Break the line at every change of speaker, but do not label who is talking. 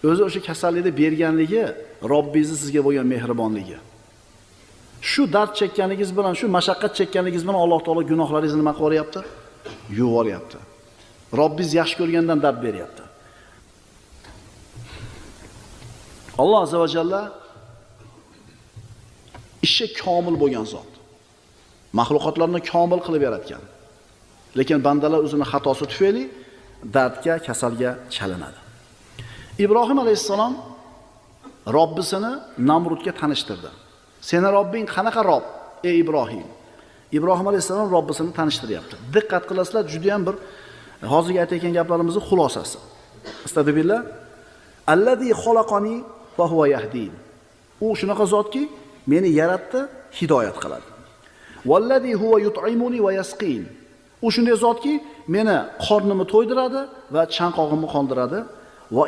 O'zi o'sha kasallikni berganligi Robbingiz sizga bo'lgan mehribonligi. Shu dard chekkaningiz bilan, shu mashaqqat chekkaningiz bilan Alloh taolo gunohlaringizni nima qilyapti? Yuvoryapti. Robbingiz yaxshi ko'rgandan dard beryapti. Alloh azza va jalla ishi komil bo'lgan zot. Mahluqotlarni komil qilib yaratgan. Lekin bandalar o'zini xatosi tufayli dardga, kasalga chalinadi. Ibrohim alayhissalom Robbisini Namrudga tanishtirdi. Seni Robbing qanaqa Robb, ey Ibrohim? Ibrohim alayhissalom Robbisini tanishtiryapti. Diqqat qilasizlar, juda ham bir hozirga aytayotgan gaplarimizning xulosasi. Astagfirullah. Allazi xalaqani va huva yahdin. U shunaqa zotki, meni yaratdi, hidoyat qiladi. Vallazi huwa yut'imuni va yasqin. U shunday zotki, meni qornimni to'ydiradi va chanqog'imni qondiradi. Va